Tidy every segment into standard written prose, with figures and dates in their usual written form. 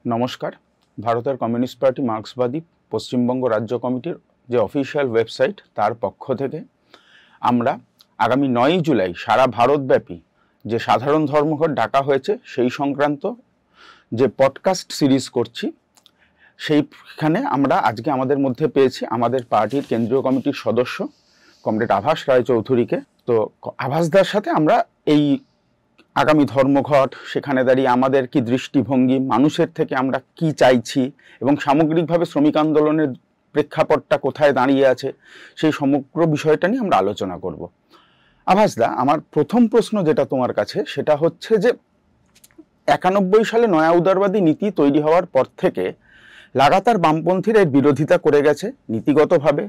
নমস্কার। ভারতের communist party মার্ক্সবাদী Paschimbanga রাজ্য কমিটির যে অফিসিয়াল ওয়েবসাইট তার পক্ষ থেকে আমরা আগামী 9 জুলাই সারা ভারতব্যাপী যে সাধারণ ধর্মঘট ডাকা হয়েছে সেই সংক্রান্ত যে পডকাস্ট সিরিজ করছি, সেইখানে আমরা আজকে আমাদের মধ্যে পেয়েছি আমাদের পার্টির কেন্দ্রীয় কমিটির সদস্য কমরেড আভাস রায়চৌধুরীকে। তো আভাসদার সাথে আমরা এই আগামী ধর্মঘট, সেখানে দাঁড়িয়ে আমাদের কি দৃষ্টিভঙ্গি, মানুষের থেকে আমরা কি চাইছি এবং সামগ্রিকভাবে শ্রমিক আন্দোলনের প্রেক্ষাপটটা কোথায় দাঁড়িয়ে আছে, সেই সমগ্র বিষয়টা নিয়ে আমরা আলোচনা করব। আভাসদা, আমার প্রথম প্রশ্ন যেটা তোমার কাছে সেটা হচ্ছে যে 91 সালে নয়া উদারবাদী নীতি তৈরি হওয়ার পর থেকে লাগাতার বামপন্থীরা এর বিরোধিতা করে গেছে নীতিগতভাবে।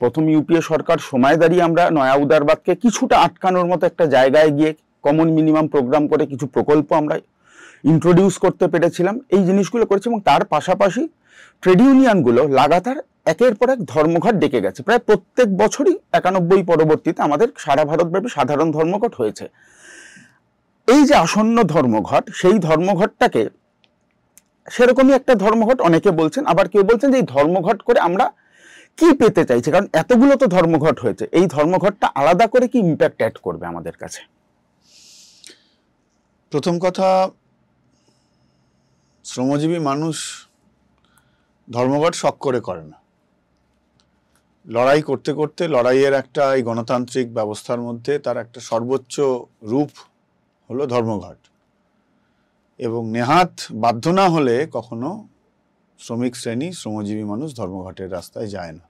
প্রথম ইউপিএ সরকার সময় দাঁড়িয়ে আমরা নয়া উদারবাদকে কিছুটা আটকানোর মতো একটা জায়গায় গিয়ে কমন মিনিমাম প্রোগ্রাম করে কিছু প্রকল্প আমরা ইন্ট্রোডিউস করতে পেরেছিলাম, এই জিনিসগুলো করেছি। এবং তার পাশাপাশি ট্রেড ইউনিয়নগুলো লাগাতার একের পর এক ধর্মঘট ডেকে গেছে। প্রায় প্রত্যেক বছরই 91 পরবর্তীতে আমাদের সারা ভারতব্যাপী সাধারণ ধর্মঘট হয়েছে। এই যে আসন্ন ধর্মঘট, সেই ধর্মঘটটাকে সেরকমই একটা ধর্মঘট অনেকে বলছেন, আবার কেউ বলছেন যে এই ধর্মঘট করে আমরা কি পেতে চাইছি, কারণ এতগুলো তো ধর্মঘট হয়েছে, এই ধর্মঘটটা আলাদা করে কি ইম্প্যাক্ট অ্যাড করবে আমাদের কাছে? প্রথম কথা, শ্রমজীবী মানুষ ধর্মঘট শখ করে না। লড়াই করতে করতে লড়াইয়ের একটা এই গণতান্ত্রিক ব্যবস্থার মধ্যে তার একটা সর্বোচ্চ রূপ হলো ধর্মঘট, এবং নেহাত বাধ্য না হলে কখনো শ্রমিক শ্রেণী, শ্রমজীবী মানুষ ধর্মঘটের রাস্তায় যায় না।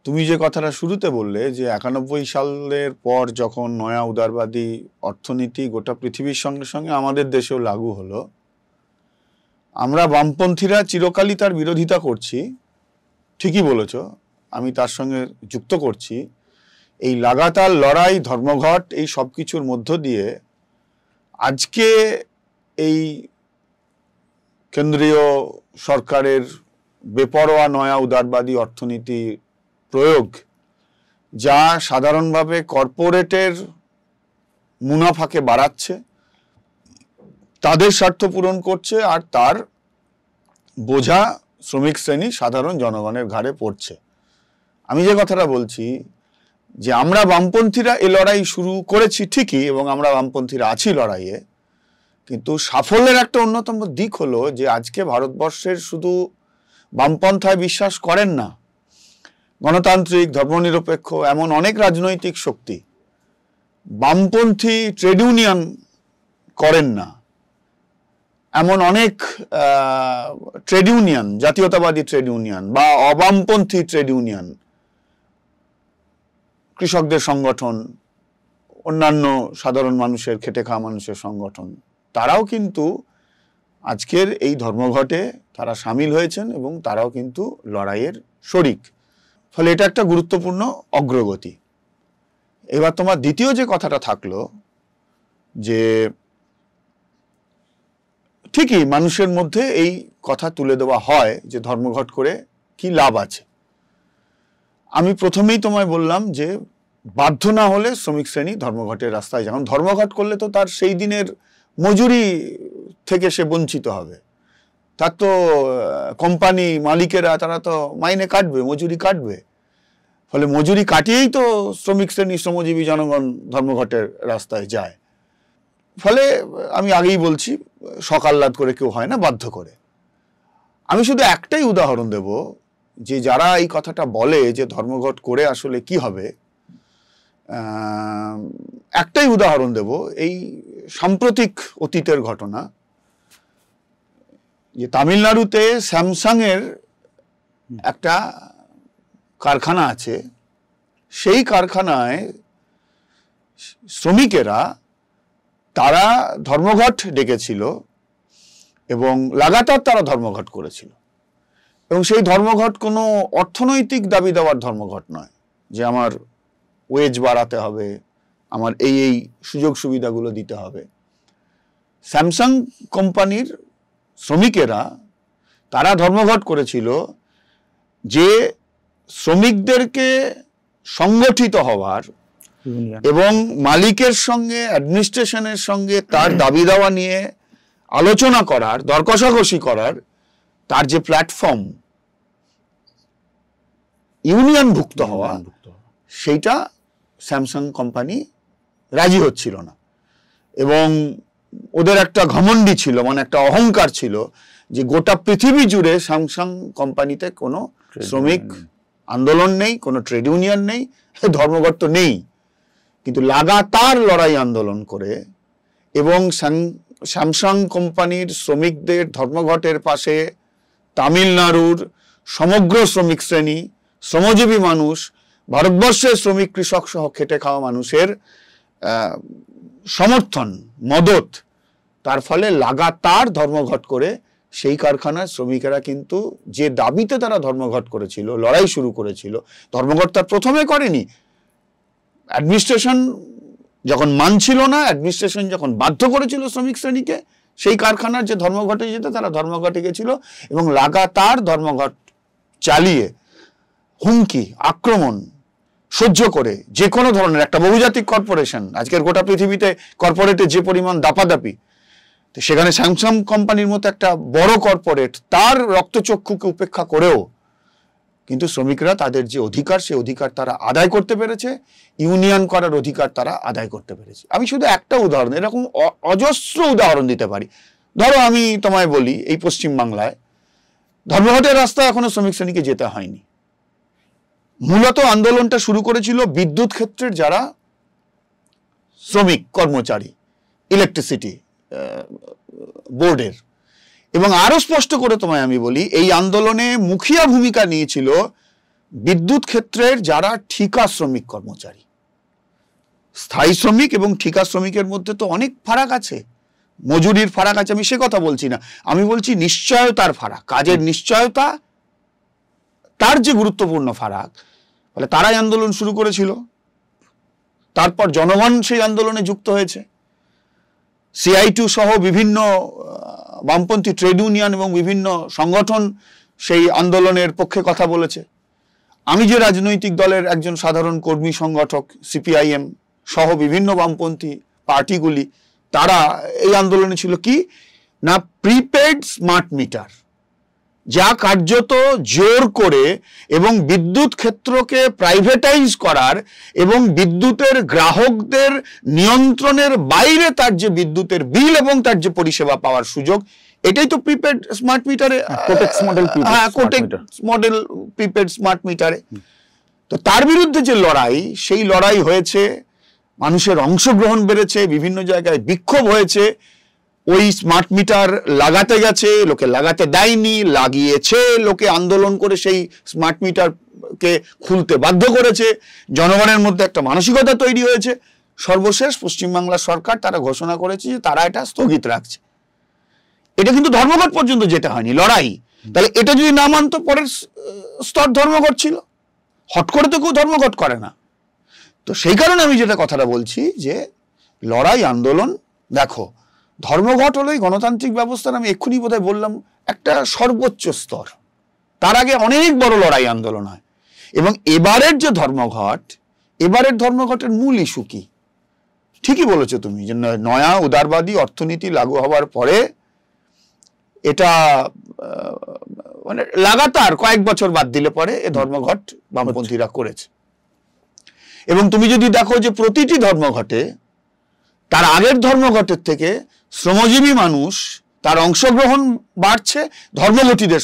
তুমি যে কথাটা শুরুতে বললে যে 91 সালের পর যখন নয়া উদারবাদী অর্থনীতি গোটা পৃথিবীর সঙ্গে সঙ্গে আমাদের দেশেও লাগু হলো, আমরা বামপন্থীরা চিরকালই তার বিরোধিতা করছি। ঠিকই বলেছ, আমি তার সঙ্গে যুক্ত করছি। এই লাগাতার লড়াই, ধর্মঘট, এই সব কিছুর মধ্য দিয়ে আজকে এই কেন্দ্রীয় সরকারের বেপরোয়া নয়া উদারবাদী অর্থনীতি প্রয়োগ, যা সাধারণভাবে কর্পোরেটের মুনাফাকে বাড়াচ্ছে, তাদের স্বার্থ পূরণ করছে, আর তার বোঝা শ্রমিক শ্রেণী, সাধারণ জনগণের ঘাড়ে পড়ছে। আমি যে কথাটা বলছি যে আমরা বামপন্থীরা এই লড়াই শুরু করেছি ঠিকই, এবং আমরা বামপন্থীরা আছি লড়াইয়ে, কিন্তু সাফল্যের একটা অন্যতম দিক হলো যে আজকে ভারতবর্ষের শুধু বামপন্থায় বিশ্বাস করেন না, গণতান্ত্রিক, ধর্মনিরপেক্ষ এমন অনেক রাজনৈতিক শক্তি বামপন্থী ট্রেড ইউনিয়ন করেন না, এমন অনেক ট্রেড ইউনিয়ন, জাতীয়তাবাদী ট্রেড ইউনিয়ন বা অবামপন্থী ট্রেড ইউনিয়ন, কৃষকদের সংগঠন, অন্যান্য সাধারণ মানুষের, খেটে খাওয়া মানুষের সংগঠন, তারাও কিন্তু আজকের এই ধর্মঘটে তারা সামিল হয়েছেন এবং তারাও কিন্তু লড়াইয়ের শরিক। ফলে এটা একটা গুরুত্বপূর্ণ অগ্রগতি। এবার তোমার দ্বিতীয় যে কথাটা থাকলো, যে ঠিকই মানুষের মধ্যে এই কথা তুলে দেওয়া হয় যে ধর্মঘট করে কি লাভ আছে। আমি প্রথমেই তোমায় বললাম যে বাধ্য না হলে শ্রমিক শ্রেণী ধর্মঘটের রাস্তায় যান। ধর্মঘট করলে তো তার সেই দিনের মজুরি থেকে সে বঞ্চিত হবে। তার তো কোম্পানি মালিকেরা তারা তো মাইনে কাটবে, মজুরি কাটবে। ফলে মজুরি কাটিয়েই তো শ্রমিক শ্রেণী, শ্রমজীবী জনগণ ধর্মঘটের রাস্তায় যায়। ফলে আমি আগেই বলছি, সকাল্লাদ করে কেউ হয় না, বাধ্য করে। আমি শুধু একটাই উদাহরণ দেব, যে যারা এই কথাটা বলে যে ধর্মঘট করে আসলে কি হবে, একটাই উদাহরণ দেব, এই সাম্প্রতিক অতীতের ঘটনা। যে তামিলনাড়ুতে স্যামসাং এর একটা কারখানা আছে, সেই কারখানায় শ্রমিকেরা তারা ধর্মঘট ডেকেছিল এবং লাগাতার তারা ধর্মঘট করেছিল। এবং সেই ধর্মঘট কোনো অর্থনৈতিক দাবি দেওয়ার ধর্মঘট নয়, যে আমার ওয়েজ বাড়াতে হবে, আমার এই এই সুযোগ সুবিধাগুলো দিতে হবে। স্যামসাং কোম্পানির শ্রমিকেরা তারা ধর্মঘট করেছিল যে শ্রমিকদেরকে সংগঠিত হওয়ার এবং মালিকের সঙ্গে, অ্যাডমিনিস্ট্রেশনের সঙ্গে তার দাবি দাওয়া নিয়ে আলোচনা করার, দর কষাকষি করার তার যে প্ল্যাটফর্ম, ইউনিয়নভুক্ত হওয়া, সেইটা স্যামসাং কোম্পানি রাজি হচ্ছিল না। এবং ওদের একটা ঘমন্ডি ছিল, মানে একটা অহংকার ছিল যে গোটা পৃথিবী জুড়ে স্যামসাং কোম্পানিতে কোনো শ্রমিক আন্দোলন নেই, কোনো ট্রেড ইউনিয়ন নেই, ধর্মঘট তো নেই। কিন্তু লাগাতার লড়াই আন্দোলন করে এবং স্যামসাং কোম্পানির শ্রমিকদের ধর্মঘটের পাশে তামিলনাড়ুর সমগ্র শ্রমিক শ্রেণী, শ্রমজীবী মানুষ, ভারতবর্ষের শ্রমিক কৃষক সহ খেটে খাওয়া মানুষের সমর্থন, মদত, তার ফলে লাগাতার ধর্মঘট করে সেই কারখানার শ্রমিকেরা কিন্তু যে দাবিতে তারা ধর্মঘট করেছিল, লড়াই শুরু করেছিল, ধর্মঘট তার প্রথমে করেনি, অ্যাডমিনিস্ট্রেশন যখন মানছিল না, অ্যাডমিনিস্ট্রেশন যখন বাধ্য করেছিল শ্রমিক শ্রেণীকে সেই কারখানার যে ধর্মঘটে যেতে, তারা ধর্মঘটে গেছিল এবং লাগাতার ধর্মঘট চালিয়ে হুমকি আক্রমণ সহ্য করে যে কোনো ধরনের একটা বহুজাতিক কর্পোরেশন, আজকের গোটা পৃথিবীতে কর্পোরেটে যে পরিমাণ দাপাদাপি, তো সেখানে স্যামসাং কোম্পানির মতো একটা বড় কর্পোরেট তার রক্তচক্ষুকে উপেক্ষা করেও কিন্তু শ্রমিকরা তাদের যে অধিকার, সেই অধিকার তারা আদায় করতে পেরেছে, ইউনিয়ন করার অধিকার তারা আদায় করতে পেরেছে। আমি শুধু একটা উদাহরণ, এরকম অজস্র উদাহরণ দিতে পারি। ধরো আমি তোমায় বলি, এই পশ্চিমবাংলায় ধর্মঘটের রাস্তায় এখনো শ্রমিক শ্রেণীকে যেতে হয়নি। মূলত আন্দোলনটা শুরু করেছিল বিদ্যুৎ ক্ষেত্রের যারা শ্রমিক কর্মচারী, ইলেকট্রিসিটি বোর্ডের। এবং আরো স্পষ্ট করে তোমায় আমি বলি, এই আন্দোলনে মুখিয়া ভূমিকা নিয়েছিল বিদ্যুৎ ক্ষেত্রের যারা ঠিকা শ্রমিক কর্মচারী। স্থায়ী শ্রমিক এবং ঠিকা শ্রমিকের মধ্যে তো অনেক ফারাক আছে, মজুরির ফারাক আছে, আমি সে কথা বলছি না, আমি বলছি নিশ্চয়তার ফারাক, কাজের নিশ্চয়তা, তার যে গুরুত্বপূর্ণ ফারাক। ফলে তারাই আন্দোলন শুরু করেছিল, তারপর জনগণ সেই আন্দোলনে যুক্ত হয়েছে, CI2 সহ বিভিন্ন বামপন্থী ট্রেড ইউনিয়ন এবং বিভিন্ন সংগঠন সেই আন্দোলনের পক্ষে কথা বলেছে। আমি যে রাজনৈতিক দলের একজন সাধারণ কর্মী সংগঠক, CPIM সহ বিভিন্ন বামপন্থী পার্টিগুলি, তারা এই আন্দোলনে ছিল কি না, প্রিপেড স্মার্ট মিটার, যা কার্যত জোর করে এবং বিদ্যুৎ ক্ষেত্রকে প্রাইভেটাইজ করার এবং বিদ্যুতের গ্রাহকদের নিয়ন্ত্রণের বাইরে তার যে বিদ্যুতের বিল এবং তার যে পরিষেবা পাওয়ার সুযোগ, এটাই তো প্রিপেড স্মার্ট মিটারে, কোটেক্স মডেল প্রিপেড স্মার্ট মিটারে। তো তার বিরুদ্ধে যে লড়াই, সেই লড়াই হয়েছে, মানুষের অংশগ্রহণ বেড়েছে, বিভিন্ন জায়গায় বিক্ষোভ হয়েছে, ওই স্মার্ট মিটার লাগাতে গেছে, লোকে লাগাতে দেয়নি, লাগিয়েছে, লোকে আন্দোলন করে সেই স্মার্ট মিটারকে খুলতে বাধ্য করেছে, জনগণের মধ্যে একটা মানসিকতা তৈরি হয়েছে। সর্বশেষ পশ্চিমবাংলা সরকার তারা ঘোষণা করেছে যে তারা এটা স্থগিত রাখছে। এটা কিন্তু ধর্মঘট পর্যন্ত যেতে হয়নি, লড়াই। তাহলে এটা যদি না মানত, পরের স্তর ধর্মঘট ছিল, হট করে তো কেউ ধর্মঘট করে না। তো সেই কারণে আমি যেটা কথাটা বলছি যে লড়াই আন্দোলন, দেখো ধর্মঘট হলো এই গণতান্ত্রিক ব্যবস্থার, আমি এক্ষুনি বোধহয় বললাম, একটা সর্বোচ্চ স্তর। তার আগে অনেক বড় লড়াই আন্দোলন হয়। এবং এবারের যে ধর্মঘট, এবারের ধর্মঘটের মূল ইস্যু কি? ঠিকই বলেছো তুমি যে নয়া উদারবাদী অর্থনীতি লাগু হওয়ার পরে এটা মানে লাগাতার কয়েক বছর বাদ দিলে পরে এ ধর্মঘট বামপন্থীরা করেছে। এবং তুমি যদি দেখো যে প্রতিটি ধর্মঘটে, তার আগের ধর্মঘটের থেকে শ্রমজীবী মানুষ তার অংশগ্রহণ বাড়ছে, ধর্মঘটীদের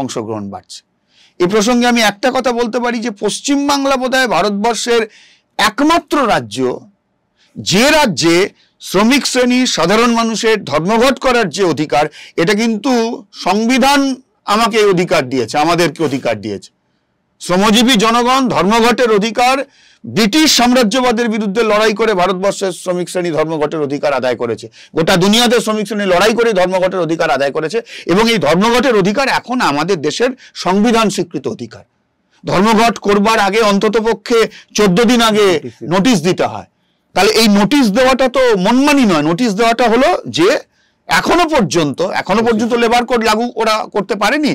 অংশগ্রহণ বাড়ছে। এই প্রসঙ্গে আমি একটা কথা বলতে পারি যে পশ্চিমবাংলা বোধহয় ভারতবর্ষের একমাত্র রাজ্য, যে রাজ্যে শ্রমিক শ্রেণী, সাধারণ মানুষের ধর্মঘট করার যে অধিকার, এটা কিন্তু সংবিধান আমাকে অধিকার দিয়েছে, আমাদেরকে অধিকার দিয়েছে। শ্রমজীবী জনগণ ধর্মঘটের অধিকার, ব্রিটিশ সাম্রাজ্যবাদের বিরুদ্ধে লড়াই করে ভারতবর্ষের শ্রমিক শ্রেণী ধর্মঘটের অধিকার আদায় করেছে, গোটা দুনিয়াতে শ্রমিক শ্রেণী লড়াই করে ধর্মঘটের অধিকার আদায় করেছে। এবং এই ধর্মঘটের অধিকার এখন আমাদের দেশের সংবিধান স্বীকৃত অধিকার। ধর্মঘট করবার আগে অন্ততপক্ষে 14 দিন আগে নোটিশ দিতে হয়। তাহলে এই নোটিশ দেওয়াটা তো মনমানি নয়, নোটিশ দেওয়াটা হলো যে এখনো পর্যন্ত লেবার কোড লাগু ওরা করতে পারেনি।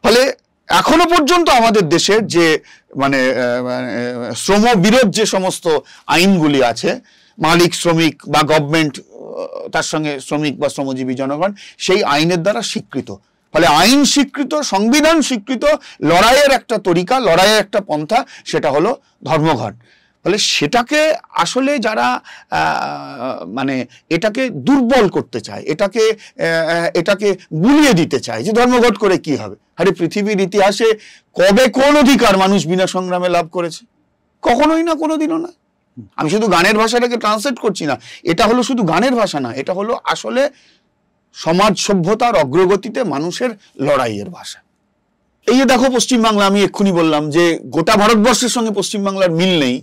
ফলে এখনো পর্যন্ত আমাদের দেশের যে মানে শ্রম বিরোধ যে সমস্ত আইনগুলি আছে, মালিক শ্রমিক বা গভর্নমেন্ট তার সঙ্গে শ্রমিক বা শ্রমজীবী জনগণ সেই আইনের দ্বারা স্বীকৃত। ফলে আইন স্বীকৃত, সংবিধান স্বীকৃত লড়াইয়ের একটা তরিকা, লড়াইয়ের একটা পন্থা, সেটা হলো ধর্মঘট। ফলে সেটাকে আসলে যারা মানে এটাকে দুর্বল করতে চায়, এটাকে গুলিয়ে দিতে চায় যে ধর্মঘট করে কি হবে। আরে পৃথিবীর ইতিহাসে কবে কোন অধিকার মানুষ বিনা সংগ্রামে লাভ করেছে? কখনোই না, কোনোদিনও না। আমি শুধু গানের ভাষাটাকে ট্রান্সলেট করছি না, এটা হলো শুধু গানের ভাষা না, এটা হলো আসলে সমাজ সভ্যতার অগ্রগতিতে মানুষের লড়াইয়ের ভাষা। এই যে দেখো পশ্চিমবাংলা, আমি এক্ষুনি বললাম যে গোটা ভারতবর্ষের সঙ্গে পশ্চিমবাংলার মিল নেই,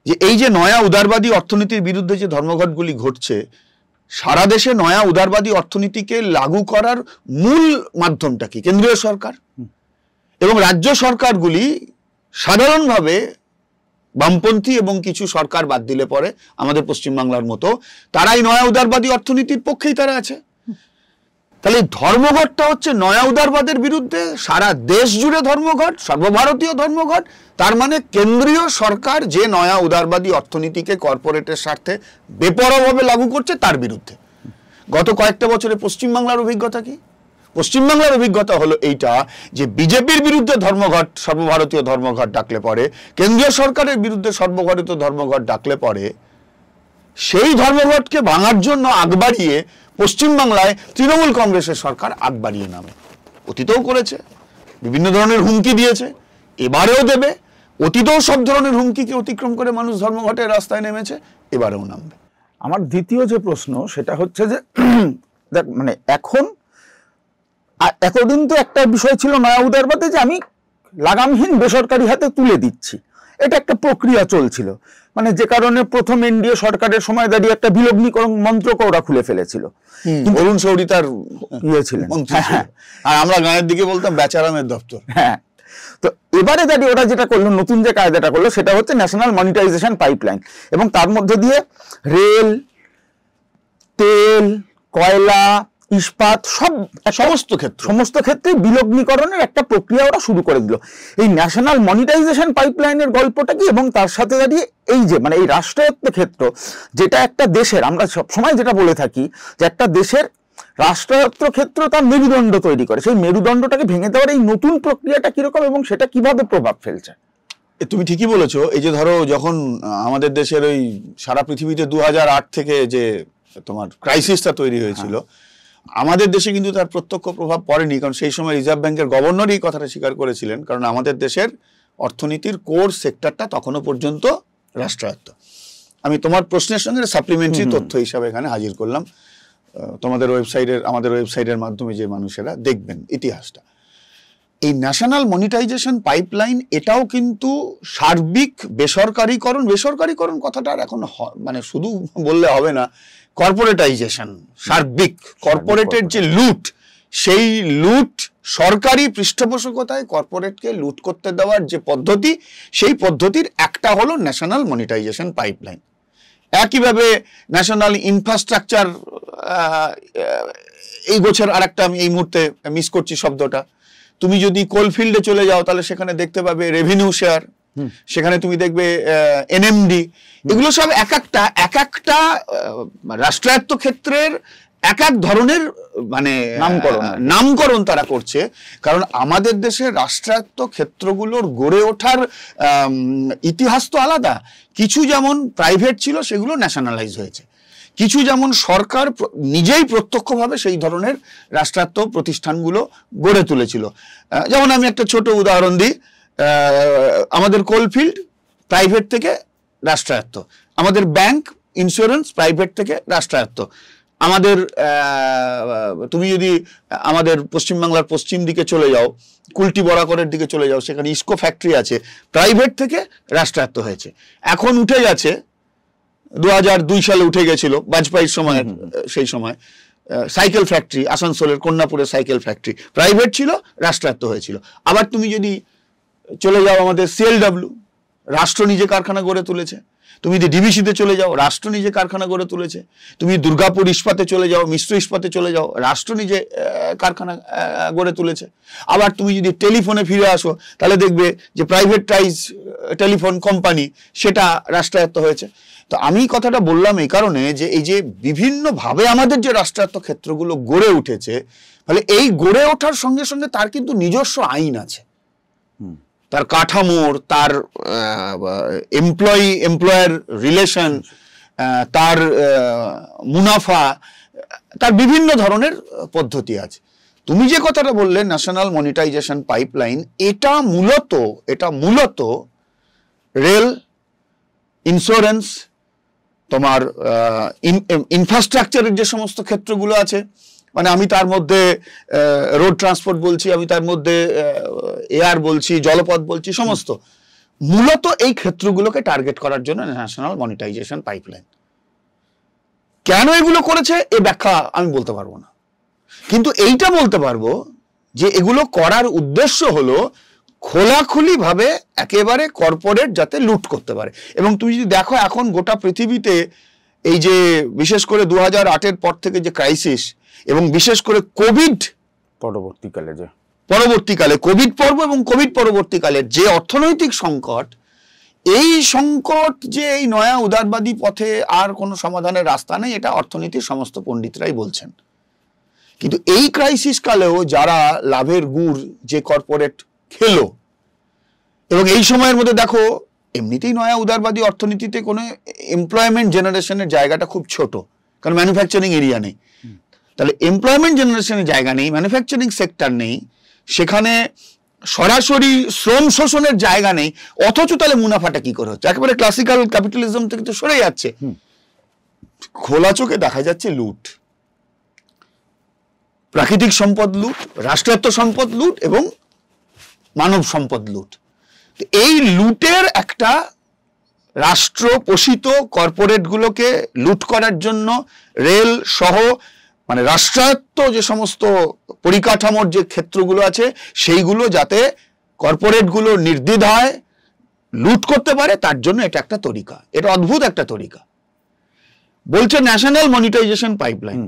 যে এই যে নয়া উদারবাদী অর্থনীতির বিরুদ্ধে যে ধর্মঘটগুলি ঘটছে, সারা দেশে নয়া উদারবাদী অর্থনীতিকে লাগু করার মূল মাধ্যমটা কি? কেন্দ্রীয় সরকার এবং রাজ্য সরকারগুলি সাধারণভাবে বামপন্থী এবং কিছু সরকার বাদ দিলে পরে আমাদের পশ্চিমবাংলার মতো তারাই নয়া উদারবাদী অর্থনীতির পক্ষেই তারা আছে। তাহলে ধর্মঘটটা হচ্ছে নয়া উদারবাদের বিরুদ্ধে, সারা দেশ জুড়ে ধর্মঘট, সর্বভারতীয় ধর্মঘট। তার মানে কেন্দ্রীয় সরকার যে নয়া উদারবাদী অর্থনীতিকে কর্পোরেটের স্বার্থে বেপরোয়াভাবে লাগু করছে তার বিরুদ্ধে। গত কয়েকটা বছরে পশ্চিমবাংলার অভিজ্ঞতা কি? পশ্চিমবাংলার অভিজ্ঞতা হলো এইটা যে বিজেপির বিরুদ্ধে ধর্মঘট, সর্বভারতীয় ধর্মঘট ডাকলে পরে, কেন্দ্রীয় সরকারের বিরুদ্ধে সর্বভারতীয় ধর্মঘট ডাকলে পরে, সেই ধর্মঘটকে ভাঙার জন্য আগ বাড়িয়ে পশ্চিমবাংলায় তৃণমূল কংগ্রেসের সরকার আগ বাড়িয়ে নামে। অতীতেও করেছে, বিভিন্ন ধরনের হুমকি দিয়েছে, এবারেও দেবে। অতীতেও সব ধরনের হুমকিকে অতিক্রম করে মানুষ ধর্মঘটের রাস্তায় নেমেছে, এবারেও নামবে। আমার দ্বিতীয় যে প্রশ্ন সেটা হচ্ছে যে দেখ, মানে এখন এতদিন তো একটা বিষয় ছিল নয়া উদারবাদে যে আমি লাগামহীন বেসরকারি হাতে তুলে দিচ্ছি, এটা একটা প্রক্রিয়া চলছিল, মানে যে কারণে প্রথম এনডিএ সরকারের সময় দাঁড়িয়ে একটা বিলগ্নীকরণ মন্ত্রকে ওরা খুলে ফেলেছিল। অরুণ শৌরী তার ইয়ে ছিলেন, আর আমরা গানের দিকে বলতাম বেচারামের দপ্তর। হ্যাঁ, তো এবারে দাঁড়িয়ে ওরা যেটা করলো, নতুন যে কায়দাটা করলো সেটা হচ্ছে ন্যাশনাল মনিটাইজেশন পাইপলাইন, এবং তার মধ্যে দিয়ে রেল, তেল, কয়লা, ইস্পাত সমস্ত ক্ষেত্রে বিলগ্নীকরণের একটা প্রক্রিয়া ওরা শুরু করে দিল। এই ন্যাশনাল মনিটাইজেশন পাইপলাইনের গল্পটা কি, এবং তার সাথে দাঁড়িয়ে এই যে মানে এই রাষ্ট্রায়ত্ত ক্ষেত্র, যেটা একটা দেশের, আমরা সবসময় যেটা বলে থাকি যে একটা দেশের রাষ্ট্রায়ত্ত ক্ষেত্র তার মেরুদণ্ড তৈরি করে, সেই মেরুদণ্ডটাকে ভেঙে দেওয়ার এই নতুন প্রক্রিয়াটা কিরকম এবং সেটা কিভাবে প্রভাব ফেলছে? তুমি ঠিকই বলেছো। এই যে ধরো যখন আমাদের দেশের ওই সারা পৃথিবীতে 2008 থেকে যে তোমার ক্রাইসিসটা তৈরি হয়েছিল, আমাদের দেশে কিন্তু তার প্রত্যক্ষ প্রভাব পড়েনি, কারণ সেই সময় রিজার্ভ ব্যাংকের গভর্নরই এই কথাটা স্বীকার করেছিলেন, কারণ আমাদের দেশের অর্থনীতির কোর সেক্টরটা তখনও পর্যন্ত রাষ্ট্রায়ত্ত। আমি তোমার প্রশ্নের সঙ্গে সাপ্লিমেন্টারি তথ্য হিসাবে এখানে হাজির করলাম। আমাদের ওয়েবসাইটের মাধ্যমে যে মানুষেরা দেখবেন ইতিহাসটা, এই ন্যাশনাল মনিটাইজেশন পাইপলাইন এটাও কিন্তু সার্বিক বেসরকারীকরণ কথাটা আর এখন মানে শুধু বললে হবে না, কর্পোরেটাইজেশন, সার্বিক কর্পোরেটের যে লুট, সেই লুট সরকারি পৃষ্ঠপোষকতায় কর্পোরেটকে লুট করতে দেওয়ার যে পদ্ধতি, সেই পদ্ধতির একটা হলো ন্যাশনাল মনিটাইজেশন পাইপলাইন। একইভাবে ন্যাশনাল ইনফ্রাস্ট্রাকচার, এই গোছের আর একটা আমি এই মুহূর্তে মিস করছি শব্দটা। তুমি যদি কোলফিল্ডে চলে যাও তাহলে সেখানে দেখতে পাবে রেভিনিউ শেয়ার, সেখানে তুমি দেখবে এনএমডি, এগুলো সব এক একটা রাষ্ট্রায়ত্ত ক্ষেত্রের এক এক ধরনের মানে নামকরণ তারা করছে। কারণ আমাদের দেশে রাষ্ট্রায়ত্ত ক্ষেত্রগুলোর গড়ে ওঠার ইতিহাস তো আলাদা। কিছু যেমন প্রাইভেট ছিল সেগুলো ন্যাশনালাইজ হয়েছে, কিছু যেমন সরকার নিজেই প্রত্যক্ষভাবে সেই ধরনের রাষ্ট্রায়ত্ত প্রতিষ্ঠানগুলো গড়ে তুলেছিল। যেমন আমি একটা ছোট উদাহরণ দিই, আমাদের কোলফিল্ড প্রাইভেট থেকে রাষ্ট্রায়ত্ত, আমাদের ব্যাংক, ইন্স্যুরেন্স প্রাইভেট থেকে রাষ্ট্রায়ত্ত, আমাদের তুমি যদি আমাদের পশ্চিমবাংলার পশ্চিম দিকে চলে যাও, কুলটি বরাকরের দিকে চলে যাও, সেখানে ইস্কো ফ্যাক্টরি আছে, প্রাইভেট থেকে রাষ্ট্রায়ত্ত হয়েছে। এখন উঠে গেছে, 2002 সালে উঠে গেছিল বাজপেয়ীর সময়, সেই সময় সাইকেল ফ্যাক্টরি, আসানসোলের কন্যাপুরের সাইকেল ফ্যাক্টরি প্রাইভেট ছিল, রাষ্ট্রায়ত্ত হয়েছিল। আবার তুমি যদি চলে যাও আমাদের সিএলডব্লিউ, রাষ্ট্র নিজে কারখানা গড়ে তুলেছে। তুমি যদি ডিভিসিতে চলে যাও, রাষ্ট্র নিজে কারখানা গড়ে তুলেছে। তুমি দুর্গাপুর ইস্পাতে চলে যাও, মিশ্র ইস্পাতে চলে যাও, রাষ্ট্র নিজে কারখানা গড়ে তুলেছে। আবার তুমি যদি টেলিফোনে ফিরে আসো, তাহলে দেখবে যে প্রাইভেটাইজ টেলিফোন কোম্পানি সেটা রাষ্ট্রায়ত্ত হয়েছে। তো আমি কথাটা বললাম এই কারণে যে এই যে বিভিন্নভাবে আমাদের যে রাষ্ট্রায়ত্ত ক্ষেত্রগুলো গড়ে উঠেছে, ফলে এই গড়ে ওঠার সঙ্গে সঙ্গে তার কিন্তু নিজস্ব আইন আছে, তার কাঠামোর, তার এমপ্লয়ার রিলেশন, তার মুনাফা, তার বিভিন্ন ধরনের পদ্ধতি আছে। তুমি যে কথাটা বললে ন্যাশনাল মনিটাইজেশন পাইপলাইন, এটা মূলত রেল, ইন্স্যুরেন্স, তোমার ইনফ্রাস্ট্রাকচারের যে সমস্ত ক্ষেত্রগুলো আছে, মানে আমি তার মধ্যে রোড ট্রান্সপোর্ট বলছি, আমি তার মধ্যে এয়ার বলছি, জলপথ বলছি, সমস্ত মূলত এই ক্ষেত্রগুলোকে টার্গেট করার জন্য ন্যাশনাল মনিটাইজেশন পাইপলাইন। কেন এগুলো করেছে এ ব্যাখ্যা আমি বলতে পারবো না, কিন্তু এইটা বলতে পারবো যে এগুলো করার উদ্দেশ্য হলো খোলাখুলি ভাবে একেবারে কর্পোরেট যাতে লুট করতে পারে। এবং তুমি যদি দেখো এখন গোটা পৃথিবীতে এই যে বিশেষ করে 2008-এর পর থেকে যে ক্রাইসিস, এবং বিশেষ করে কোভিড পরবর্তীকালে কোভিড পর্ব এবং কোভিড পরবর্তীকালের যে অর্থনৈতিক সংকট, এই সংকট যে এই নয়া উদারবাদী পথে আর কোনো সমাধানের রাস্তা নেই, এটা অর্থনীতির সমস্ত পণ্ডিতরাই বলছেন। কিন্তু এই ক্রাইসিস কালেও যারা লাভের গুড় যে কর্পোরেট খেলো, এবং এই সময়ের মধ্যে দেখো এমনিতেই নয়া উদারবাদী অর্থনীতিতে কোনো এমপ্লয়মেন্ট জেনারেশনের জায়গাটা খুব ছোট, কারণ ম্যানুফ্যাকচারিং এরিয়া নেই। তাহলে এমপ্লয়মেন্ট জেনারেশনের জায়গা নেই, ম্যানুফ্যাকচারিং সেক্টর নেই, সেখানে সরাসরি শ্রম শোষণের জায়গা নেই, অথচ তাহলে মুনাফাটা কি করে হচ্ছে? একেবারে ক্লাসিক্যাল ক্যাপিটালিজম থেকে তো সরে যাচ্ছে। খোলা চোখে দেখা যাচ্ছে লুট, প্রাকৃতিক সম্পদ লুট, রাষ্ট্রায়ত্ত সম্পদ লুট এবং মানব সম্পদ লুট। এই লুটের একটা রাষ্ট্র পোষিত কর্পোরেটগুলোকে লুট করার জন্য রেল সহ মানে রাষ্ট্রায়ত্ত যে সমস্ত পরিকাঠামোর যে ক্ষেত্রগুলো আছে, সেইগুলো যাতে কর্পোরেটগুলো নির্দ্বিধায় লুট করতে পারে, তার জন্য এটা একটা তরিকা, এটা অদ্ভুত একটা তরিকা। বলছে national monetisation pipeline.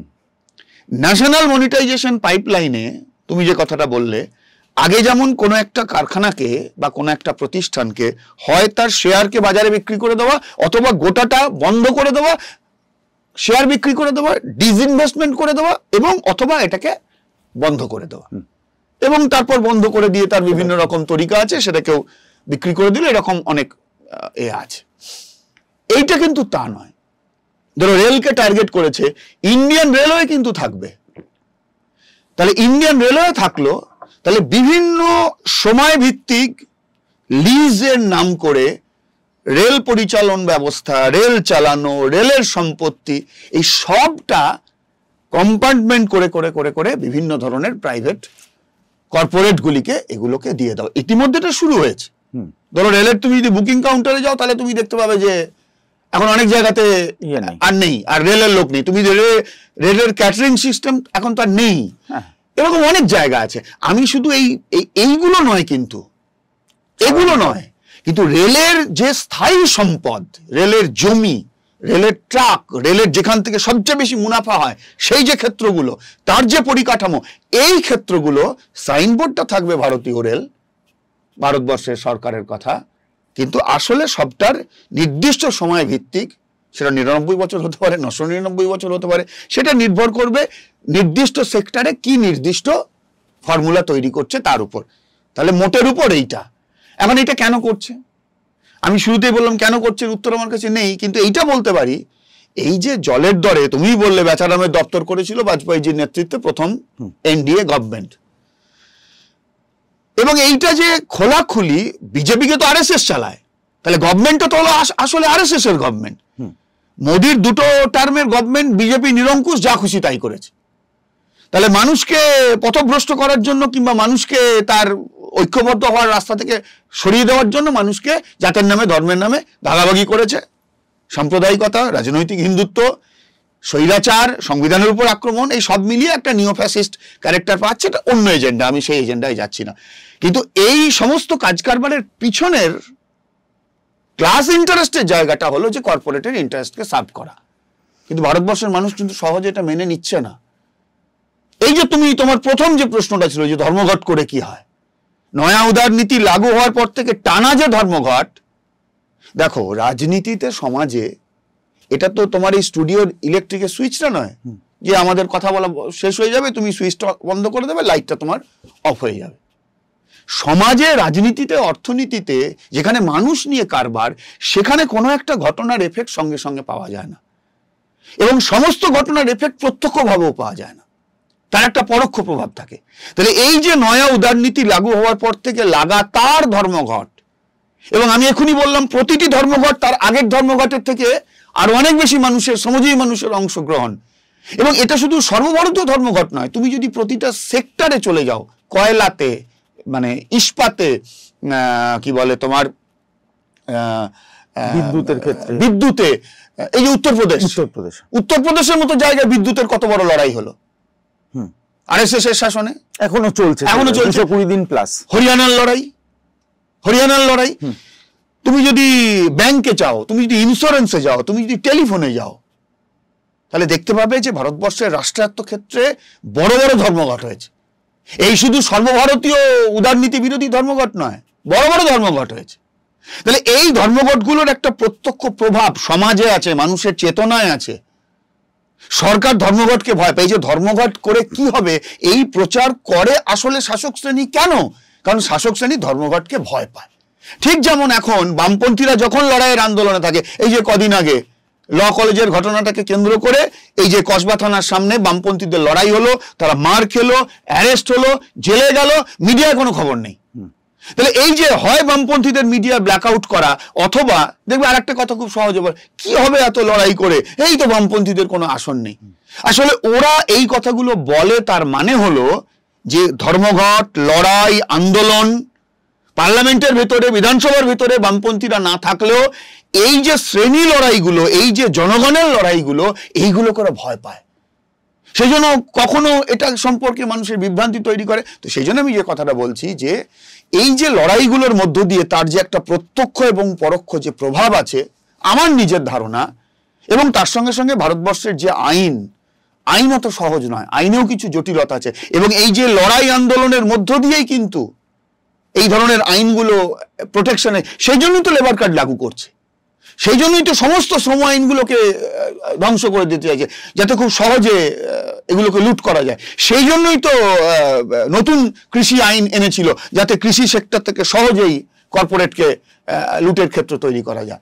National monetisation পাইপলাইনে তুমি যে কথাটা বললে, আগে যেমন কোনো একটা কারখানাকে বা কোনো একটা প্রতিষ্ঠানকে হয় তার শেয়ারকে বাজারে বিক্রি করে দেওয়া, অথবা গোটাটা বন্ধ করে দেওয়া, শেয়ার বিক্রি করে দেওয়া, ডিসইনভেস্টমেন্ট করে দেওয়া, এবং অথবা এটাকে বন্ধ করে দেওয়া, এবং তারপর বন্ধ করে দিয়ে তার বিভিন্ন রকম তরিকা আছে, সেটাকেও বিক্রি করে দিলে এরকম অনেক আছে। এইটা কিন্তু তা নয়। ধরো রেলকে টার্গেট করেছে, ইন্ডিয়ান রেলওয়ে কিন্তু থাকবে। তাহলে ইন্ডিয়ান রেলওয়ে থাকলো, তাহলে বিভিন্ন সময় ভিত্তিক লিজের নাম করে রেল পরিচালন ব্যবস্থা, রেল চালানো, রেলের সম্পত্তি, এই সবটা কম্পার্টমেন্ট করে করে করে করে বিভিন্ন ধরনের প্রাইভেট কর্পোরেটগুলিকে এগুলোকে দিয়ে দাও। ইতিমধ্যে এটা শুরু হয়েছে। ধরো রেলের তুমি যদি বুকিং কাউন্টারে যাও, তাহলে তুমি দেখতে পাবে যে এখন অনেক জায়গাতে আর নেই, আর রেলের লোক নেই। তুমি রেলের ক্যাটারিং সিস্টেম এখন তো আর নেই। এরকম অনেক জায়গা আছে। আমি শুধু এইগুলো নয়, কিন্তু এগুলো নয়, কিন্তু রেলের যে স্থায়ী সম্পদ, রেলের জমি, রেলের ট্রাক, রেলের যেখান থেকে সবচেয়ে বেশি মুনাফা হয়, সেই যে ক্ষেত্রগুলো, তার যে পরিকাঠামো, এই ক্ষেত্রগুলো সাইনবোর্ডটা থাকবে ভারতীয় রেল, ভারতবর্ষের সরকারের কথা, কিন্তু আসলে সবটার নির্দিষ্ট সময় ভিত্তিক, সেটা 99 বছর হতে পারে, 999 বছর হতে পারে, সেটা নির্ভর করবে নির্দিষ্ট সেক্টরে কি নির্দিষ্ট ফর্মুলা তৈরি করছে তার উপর। তাহলে মোটের উপর এইটা। এখন এটা কেন করছে? আমি শুরুতেই বললাম কেন করছে, উত্তর আমার কাছে নেই, কিন্তু এইটা বলতে পারি, এই যে জলের দরে তুমিই বললে বেচারামের দপ্তর করেছিল বাজপেয়ীজির নেতৃত্বে প্রথম এনডিএ গভর্নমেন্ট, এবং এইটা যে খোলাখুলি বিজেপিকে তো আরএসএস চালায়, তাহলে গভর্নমেন্টটা তো হলো আসলে আরএসএস এর গভর্নমেন্ট। মোদির দুটো টার্মের গভর্নমেন্ট বিজেপি নিরঙ্কুশ যা খুশি তাই করেছে। তাহলে মানুষকে পথভ্রষ্ট করার জন্য কিংবা মানুষকে তার ঐক্যবদ্ধ হওয়ার রাস্তা থেকে সরিয়ে দেওয়ার জন্য মানুষকে জাতের নামে, ধর্মের নামে ভাগাভাগি করেছে। সাম্প্রদায়িকতা, রাজনৈতিক হিন্দুত্ব, স্বৈরাচার, সংবিধানের উপর আক্রমণ, এই সব মিলিয়ে একটা নিও ফ্যাসিস্ট ক্যারেক্টার পাচ্ছে। এটা অন্য এজেন্ডা, আমি সেই এজেন্ডায় যাচ্ছি না। কিন্তু এই সমস্ত কাজ কারবারের পিছনের ক্লাস ইন্টারেস্টের জায়গাটা হলো যে কর্পোরেটের ইন্টারেস্টকে সার্ভ করা। কিন্তু ভারতবর্ষের মানুষ কিন্তু সহজে এটা মেনে নিচ্ছে না। এই যে তোমার প্রথম যে প্রশ্নটা ছিল যে ধর্মঘট করে কি হয়, নয়া উদারনীতি লাগু হওয়ার পর থেকে টানা যে ধর্মঘট, দেখো রাজনীতিতে সমাজে এটা তো তোমার এই স্টুডিওর ইলেকট্রিকের সুইচটা নয় যে আমাদের কথা বলা শেষ হয়ে যাবে, তুমি সুইচটা বন্ধ করে দেবে, লাইটটা তোমার অফ হয়ে যাবে। সমাজে, রাজনীতিতে, অর্থনীতিতে যেখানে মানুষ নিয়ে কারবার, সেখানে কোনো একটা ঘটনার এফেক্ট সঙ্গে সঙ্গে পাওয়া যায় না, এবং সমস্ত ঘটনার এফেক্ট প্রত্যক্ষভাবেও পাওয়া যায় না, তার একটা পরোক্ষ প্রভাব থাকে। তাহলে এই যে নয়া উদারনীতি লাগু হওয়ার পর থেকে লাগাতার ধর্মঘট, এবং আমি এখনই বললাম প্রতিটি ধর্মঘট তার আগের ধর্মঘটের থেকে আর অনেক বেশি মানুষের, শ্রমজীবী মানুষের অংশগ্রহণ, এবং এটা শুধু সর্বভারতীয় ধর্মঘট নয়, তুমি যদি প্রতিটা সেক্টরে চলে যাও, কয়লাতে, মানে ইস্পাতে, কি বলে তোমার বিদ্যুতের ক্ষেত্রে, বিদ্যুতে, এই যে উত্তরপ্রদেশের মতো জায়গায় বিদ্যুতের কত বড় লড়াই হলো আরএসএস এর শাসনে, এখনো চলছে 20 দিন প্লাস। হরিয়ানার লড়াই, তুমি যদি ব্যাংকে যাও, তুমি যদি ইন্স্যুরেন্সে যাও, তুমি যদি টেলিফোনে যাও, তাহলে দেখতে পাবে যে ভারতবর্ষের রাষ্ট্রায়ত্ত ক্ষেত্রে বড় বড় ধর্মঘট হয়েছে। এই শুধু সর্বভারতীয় উদারনীতি বিরোধী ধর্মঘট নয়, বড় বড় ধর্মঘট হয়েছে। তাহলে এই ধর্মঘটগুলোর একটা প্রত্যক্ষ প্রভাব সমাজে আছে, মানুষের চেতনায় আছে। সরকার ধর্মঘটকে ভয় পায়। যে ধর্মঘট করে কি হবে এই প্রচার করে আসলে শাসক শ্রেণী। কেন? কারণ শাসক শ্রেণী ধর্মঘটকে ভয় পায়। ঠিক যেমন এখন বামপন্থীরা যখন লড়াইয়ের আন্দোলনে থাকে, এই যে কদিন আগে ল কলেজের ঘটনাটাকে কেন্দ্র করে এই যে কসবা থানার সামনে বামপন্থীদের লড়াই হলো, তারা মার খেলো, অ্যারেস্ট হলো, জেলে গেল, মিডিয়ায় কোনো খবর নেই। তাহলে এই যে হয় বামপন্থীদের মিডিয়া ব্ল্যাকআউট করা, অথবা দেখবে আর একটা কথা খুব সহজে বলে, কি হবে এত লড়াই করে, এই তো বামপন্থীদের কোনো আসন নেই। আসলে ওরা এই কথাগুলো বলে, তার মানে হলো যে ধর্মঘট, লড়াই, আন্দোলন, পার্লামেন্টের ভেতরে, বিধানসভার ভেতরে বামপন্থীরা না থাকলেও এই যে শ্রেণী লড়াইগুলো, এই যে জনগণের লড়াইগুলো, এইগুলো করে ভয় পায়। সেই জন্য কখনো এটা সম্পর্কে মানুষের বিভ্রান্তি তৈরি করে। তো সেই জন্য আমি যে কথাটা বলছি যে এই যে লড়াইগুলোর মধ্য দিয়ে তার যে একটা প্রত্যক্ষ এবং পরোক্ষ যে প্রভাব আছে, আমার নিজের ধারণা, এবং তার সঙ্গে সঙ্গে ভারতবর্ষের যে আইন অত সহজ নয়, আইনেও কিছু জটিলতা আছে, এবং এই যে লড়াই আন্দোলনের মধ্য দিয়েই কিন্তু এই ধরনের আইনগুলো প্রোটেকশনে, সেই জন্যই তো লেবার কার্ড লাগু করছে, সেই জন্যই তো সমস্ত শ্রম আইনগুলোকে ধ্বংস করে দিতে চাইছে যাতে খুব সহজে এগুলোকে লুট করা যায়। সেই জন্যই তো নতুন কৃষি আইন এনেছিল যাতে কৃষি সেক্টর থেকে সহজেই কর্পোরেটকে লুটের ক্ষেত্র তৈরি করা যায়।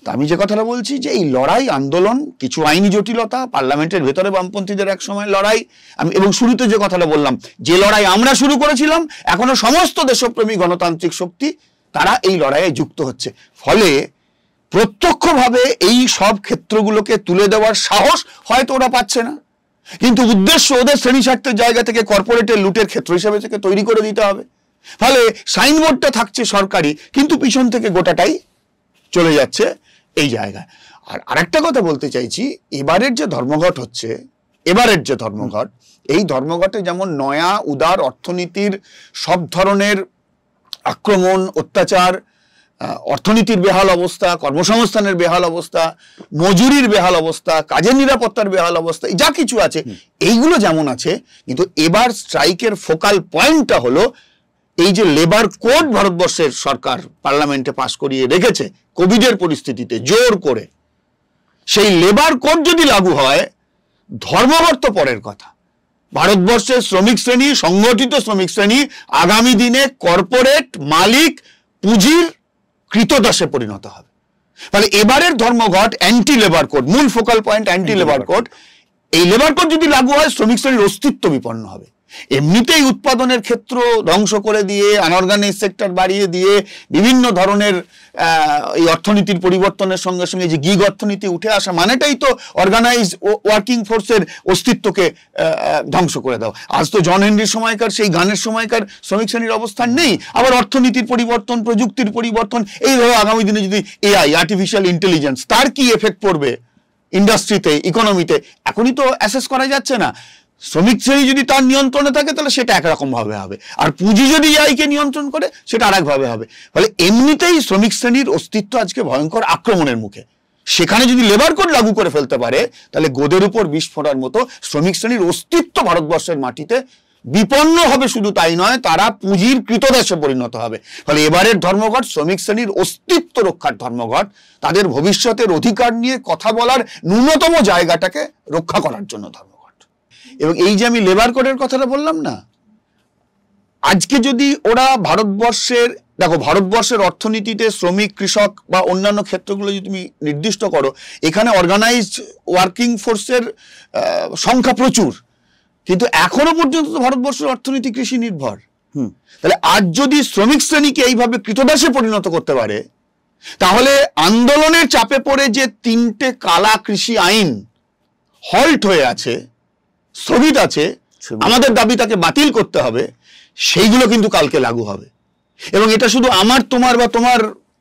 তো আমি যে কথাটা বলছি যে এই লড়াই আন্দোলন, কিছু আইনি জটিলতা, পার্লামেন্টের ভেতরে বামপন্থীদের এক সময় লড়াই, আমি এবং শুরুতে যে কথাটা বললাম, যে লড়াই আমরা শুরু করেছিলাম, এখনো সমস্ত দেশপ্রেমী গণতান্ত্রিক শক্তি তারা এই লড়াইয়ে যুক্ত হচ্ছে। ফলে প্রত্যক্ষভাবে এই সব ক্ষেত্রগুলোকে তুলে দেওয়ার সাহস হয়তো ওরা পাচ্ছে না, কিন্তু উদ্দেশ্য ওদের শ্রেণী স্বার্থের জায়গা থেকে কর্পোরেটের লুটের ক্ষেত্র হিসেবে থেকে তৈরি করে দিতে হবে। ফলে সাইনবোর্ডটা থাকছে সরকারি, কিন্তু পিছন থেকে গোটাটাই চলে যাচ্ছে এই জায়গায়। আর আরেকটা কথা বলতে চাইছি, এবারের যে ধর্মঘট হচ্ছে, এই ধর্মঘটে যেমন নয়া উদার অর্থনীতির সব ধরনের আক্রমণ, অত্যাচার, অর্থনীতির বেহাল অবস্থা, কর্মসংস্থানের বেহাল অবস্থা, মজুরির বেহাল অবস্থা, কাজের নিরাপত্তার বেহাল অবস্থা, যা কিছু আছে এইগুলো যেমন আছে, কিন্তু এবার স্ট্রাইকের ফোকাল পয়েন্টটা হলো এই যে লেবার কোড ভারতবর্ষের সরকার পার্লামেন্টে পাশ করিয়ে রেখেছে কোভিডের পরিস্থিতিতে জোর করে, সেই লেবার কোড যদি লাগু হয়, ধর্মঘট তো পরের কথা, ভারতবর্ষের শ্রমিক শ্রেণী, সংগঠিত শ্রমিক শ্রেণী আগামী দিনে কর্পোরেট মালিক পুঁজির কৃতদাসে পরিণত হবে। ফলে এবারের ধর্মঘট অ্যান্টি লেবার কোড, মূল focal point anti labour code. এই লেবার কোড যদি লাগু হয়, শ্রমিক শ্রেণীর অস্তিত্ব বিপন্ন হবে। এমনিতেই উৎপাদনের ক্ষেত্র ধ্বংস করে দিয়ে, আনঅর্গানাইজ সেক্টর বাড়িয়ে দিয়ে, বিভিন্ন ধরনের এই অর্থনীতির পরিবর্তনের সঙ্গে সঙ্গে যে গিগ অর্থনীতি উঠে আসা, মানেটাই তো অর্গানাইজ ওয়ার্কিং ফোর্সের অস্তিত্বকে ধ্বংস করে দাও। আজ তো জন হেনরির সময়কার, সেই গানের সময়কার শ্রমিক শ্রেণীর অবস্থান নেই। আবার অর্থনীতির পরিবর্তন, প্রযুক্তির পরিবর্তন, এই ধরো আগামী দিনে যদি এআই, আর্টিফিশিয়াল ইন্টেলিজেন্স, তার কি এফেক্ট পড়বে ইন্ডাস্ট্রিতে, ইকোনমিতে, এখনই তো অ্যাসেস করা যাচ্ছে না। শ্রমিক শ্রেণী যদি তার নিয়ন্ত্রণে থাকে তাহলে সেটা একরকম ভাবে হবে, আর পুঁজি যদি এআইকে নিয়ন্ত্রণ করে সেটা আরেক ভাবে হবে। ফলে এমনিতেই শ্রমিক শ্রেণীর অস্তিত্ব আজকে ভয়ঙ্কর আক্রমণের মুখে। সেখানে যদি লেবার কোড লাগু করে ফেলতে পারে তাহলে গোদের উপর বিষ ফোঁড়ার মতো শ্রমিক শ্রেণীর অস্তিত্ব ভারতবর্ষের মাটিতে বিপন্ন হবে। শুধু তাই নয়, তারা পুঁজির কৃতদাসে পরিণত হবে। ফলে এবারের ধর্মঘট শ্রমিক শ্রেণীর অস্তিত্ব রক্ষার ধর্মঘট, তাদের ভবিষ্যতের অধিকার নিয়ে কথা বলার ন্যূনতম জায়গাটাকে রক্ষা করার জন্য ধর্মঘট। এবং এই যে আমি লেবার কোডের কথাটা বললাম না, আজকে যদি ওরা ভারতবর্ষের, দেখো ভারতবর্ষের অর্থনীতিতে শ্রমিক, কৃষক বা অন্যান্য ক্ষেত্রগুলো যদি তুমি নির্দিষ্ট করো, এখানে অর্গানাইজড ওয়ার্কিং ফোর্সের সংখ্যা প্রচুর, কিন্তু এখনো পর্যন্ত ভারতবর্ষের অর্থনীতি কৃষি নির্ভর। তাহলে আজ যদি শ্রমিক শ্রেণীকে এইভাবে কৃতদাসে পরিণত করতে পারে, তাহলে আন্দোলনের চাপে পড়ে যে 3টে কালা কৃষি আইন হল্ট হয়ে আছে, স্থগিত আছে, আমাদের দাবি তাকে বাতিল করতে হবে, সেইগুলো কিন্তু কালকে লাগু হবে। এবং এটা শুধু আমার, তোমার বা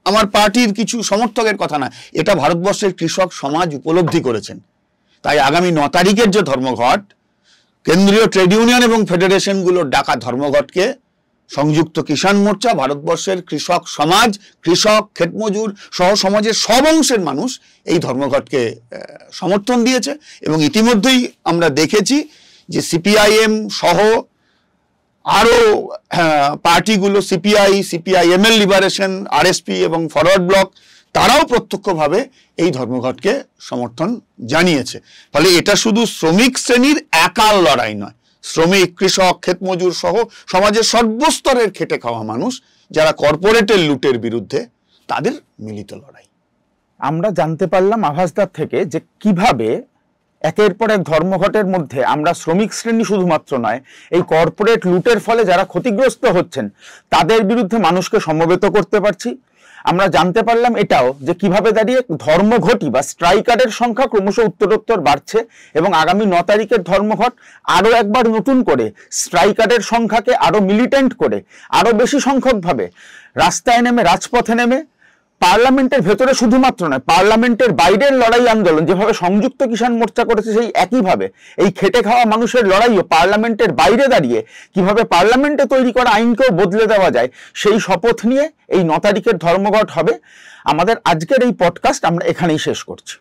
আমার পার্টির কিছু সমর্থকের কথা না, এটা ভারতবর্ষের কৃষক সমাজ উপলব্ধি করেছেন। তাই আগামী 9 তারিখের যে ধর্মঘট, কেন্দ্রীয় ট্রেড ইউনিয়ন এবং ফেডারেশনগুলোর ডাকা ধর্মঘটকে সংযুক্ত কিষাণ মোর্চা, ভারতবর্ষের কৃষক সমাজ, কৃষক, ক্ষেতমজুর সহ সমাজের সব অংশের মানুষ এই ধর্মঘটকে সমর্থন দিয়েছে। এবং ইতিমধ্যেই আমরা দেখেছি যে সিপিআইএম সহ আরো পার্টিগুলো, সিপিআইএমএল লিবারেশন, আরএসপি এবং ফরওয়ার্ড ব্লক, তারাও প্রত্যক্ষভাবে এই ধর্মঘটকে সমর্থন জানিয়েছে। ফলে এটা শুধু শ্রমিক শ্রেণীর একার লড়াই নয়, শ্রমিক, কৃষক, ক্ষেতমজুর সহ সমাজের সর্বস্তরের খেটে খাওয়া মানুষ যারা কর্পোরেটের লুটের বিরুদ্ধে, তাদের মিলিত লড়াই। আমরা জানতে পারলাম আভাসদার থেকে যে কিভাবে একের পর এক ধর্মঘটের মধ্যে আমরা শ্রমিক শ্রেণী শুধুমাত্র নয়, এই কর্পোরেট লুটের ফলে যারা ক্ষতিগ্রস্ত হচ্ছেন তাদের বিরুদ্ধে মানুষকে সমবেত করতে পারছি। আমরা জানতে পারলাম এটাও যে কিভাবে দাঁড়িয়ে ধর্মঘটই বা স্ট্রাইকারের সংখ্যা ক্রমশ উত্তরোত্তর বাড়ছে, এবং আগামী 9 তারিখের ধর্মঘট আরো একবার নতুন করে স্ট্রাইকারের সংখ্যাকে আরো মিলিটেন্ট করে, আরো বেশি সংখ্যকভাবে রাস্তায় নেমে, রাজপথে নেমে, পার্লামেন্টের ভেতরে শুধুমাত্র নয়, পার্লামেন্টের বাইরের লড়াই আন্দোলন যেভাবে সংযুক্ত কিষাণ মোর্চা করেছে, সেই একইভাবে এই খেটে খাওয়া মানুষের লড়াইও পার্লামেন্টের বাইরে দাঁড়িয়ে কিভাবে পার্লামেন্টে তৈরি করা আইনকেও বদলে দেওয়া যায়, সেই শপথ নিয়ে এই 9 তারিখের ধর্মঘট হবে। আমাদের আজকের এই পডকাস্ট আমরা এখানেই শেষ করছি।